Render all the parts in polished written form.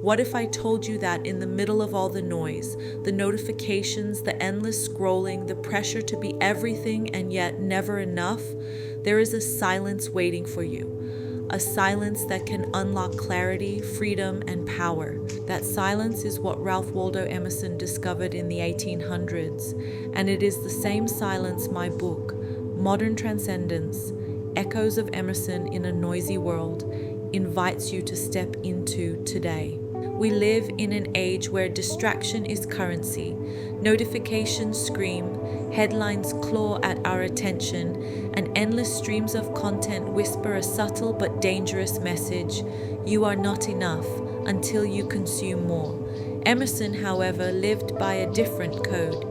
What if I told you that in the middle of all the noise, the notifications, the endless scrolling, the pressure to be everything and yet never enough, there is a silence waiting for you. A silence that can unlock clarity, freedom, and power. That silence is what Ralph Waldo Emerson discovered in the 1800s, and it is the same silence my book, Modern Transcendence, Echoes of Emerson in a Noisy World, invites you to step into today. We live in an age where distraction is currency. Notifications scream, headlines claw at our attention, and endless streams of content whisper a subtle but dangerous message: you are not enough until you consume more. Emerson, however, lived by a different code.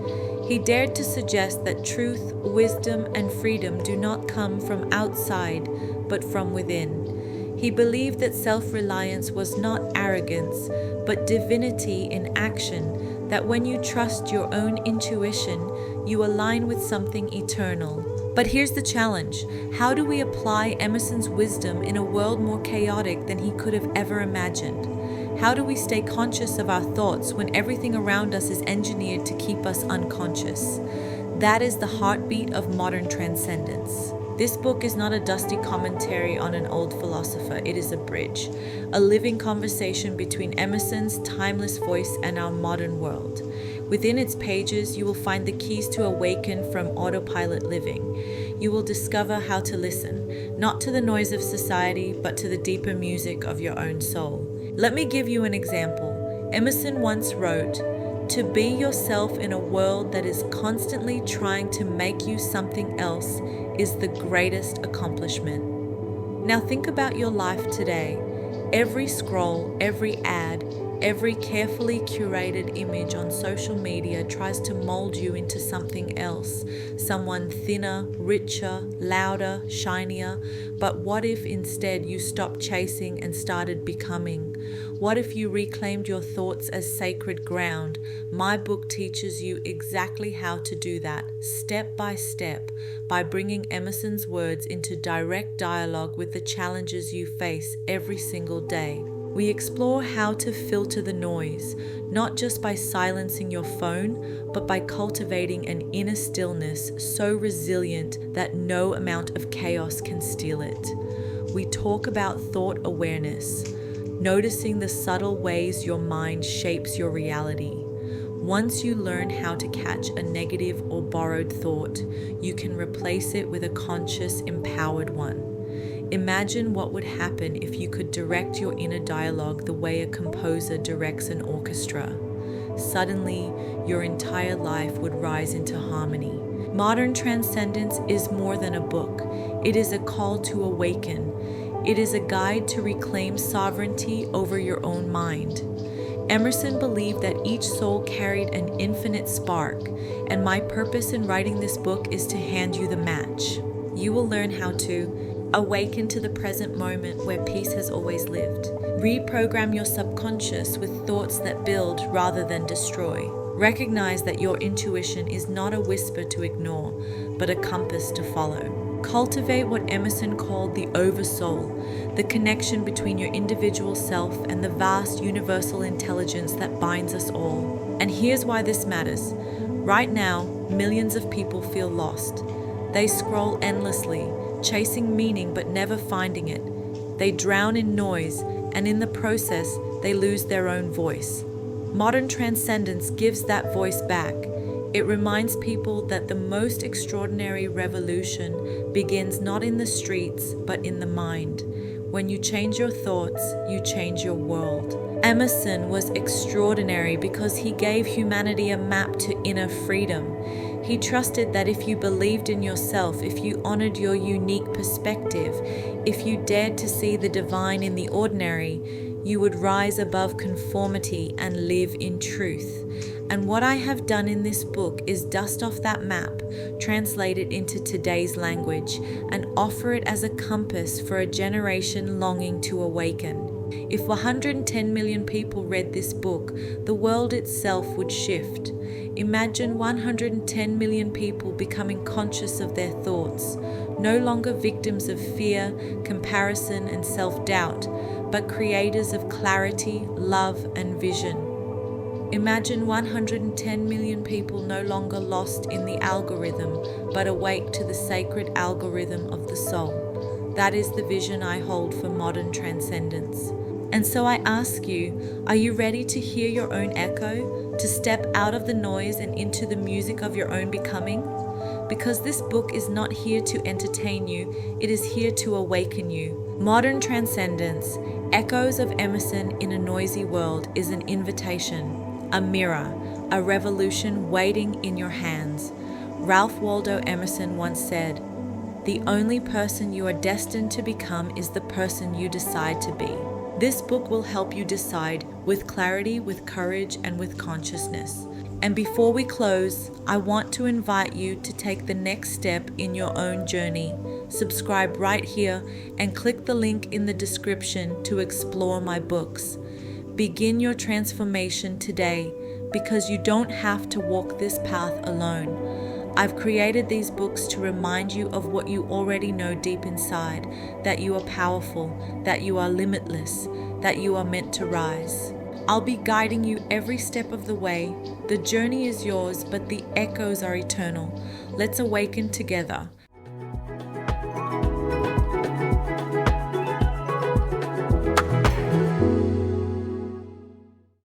He dared to suggest that truth, wisdom, and freedom do not come from outside, but from within. He believed that self-reliance was not arrogance, but divinity in action, that when you trust your own intuition, you align with something eternal. But here's the challenge. How do we apply Emerson's wisdom in a world more chaotic than he could have ever imagined? How do we stay conscious of our thoughts when everything around us is engineered to keep us unconscious? That is the heartbeat of modern transcendence. This book is not a dusty commentary on an old philosopher. It is a bridge, a living conversation between Emerson's timeless voice and our modern world. Within its pages, you will find the keys to awaken from autopilot living. You will discover how to listen, not to the noise of society, but to the deeper music of your own soul. Let me give you an example. Emerson once wrote, "To be yourself in a world that is constantly trying to make you something else is the greatest accomplishment." Now think about your life today. Every scroll, every ad, every carefully curated image on social media tries to mold you into something else, someone thinner, richer, louder, shinier. But what if instead you stopped chasing and started becoming? What if you reclaimed your thoughts as sacred ground? My book teaches you exactly how to do that, step by step, by bringing Emerson's words into direct dialogue with the challenges you face every single day. We explore how to filter the noise, not just by silencing your phone, but by cultivating an inner stillness so resilient that no amount of chaos can steal it. We talk about thought awareness, noticing the subtle ways your mind shapes your reality. Once you learn how to catch a negative or borrowed thought, you can replace it with a conscious, empowered one. Imagine what would happen if you could direct your inner dialogue the way a composer directs an orchestra. Suddenly, your entire life would rise into harmony. Modern Transcendence is more than a book. It is a call to awaken. It is a guide to reclaim sovereignty over your own mind. Emerson believed that each soul carried an infinite spark, and my purpose in writing this book is to hand you the match. You will learn how to awaken to the present moment where peace has always lived. Reprogram your subconscious with thoughts that build rather than destroy. Recognize that your intuition is not a whisper to ignore, but a compass to follow. Cultivate what Emerson called the oversoul, the connection between your individual self and the vast universal intelligence that binds us all. And here's why this matters. Right now, millions of people feel lost. They scroll endlessly, chasing meaning but never finding it. They drown in noise, and in the process, they lose their own voice. Modern Transcendence gives that voice back. It reminds people that the most extraordinary revolution begins not in the streets, but in the mind. When you change your thoughts, you change your world. Emerson was extraordinary because he gave humanity a map to inner freedom. He trusted that if you believed in yourself, if you honored your unique perspective, if you dared to see the divine in the ordinary, you would rise above conformity and live in truth. And what I have done in this book is dust off that map, translate it into today's language, and offer it as a compass for a generation longing to awaken. If 110 million people read this book, the world itself would shift. Imagine 110 million people becoming conscious of their thoughts, no longer victims of fear, comparison, and self-doubt, but creators of clarity, love, and vision. Imagine 110 million people no longer lost in the algorithm, but awake to the sacred algorithm of the soul. That is the vision I hold for modern transcendence. And so I ask you, are you ready to hear your own echo, to step out of the noise and into the music of your own becoming? Because this book is not here to entertain you, it is here to awaken you. Modern Transcendence, Echoes of Emerson in a Noisy World, is an invitation, a mirror, a revolution waiting in your hands. Ralph Waldo Emerson once said, "The only person you are destined to become is the person you decide to be." This book will help you decide with clarity, with courage, and with consciousness. And before we close, I want to invite you to take the next step in your own journey. Subscribe right here and click the link in the description to explore my books. Begin your transformation today, because you don't have to walk this path alone. I've created these books to remind you of what you already know deep inside, that you are powerful, that you are limitless, that you are meant to rise. I'll be guiding you every step of the way. The journey is yours, but the echoes are eternal. Let's awaken together.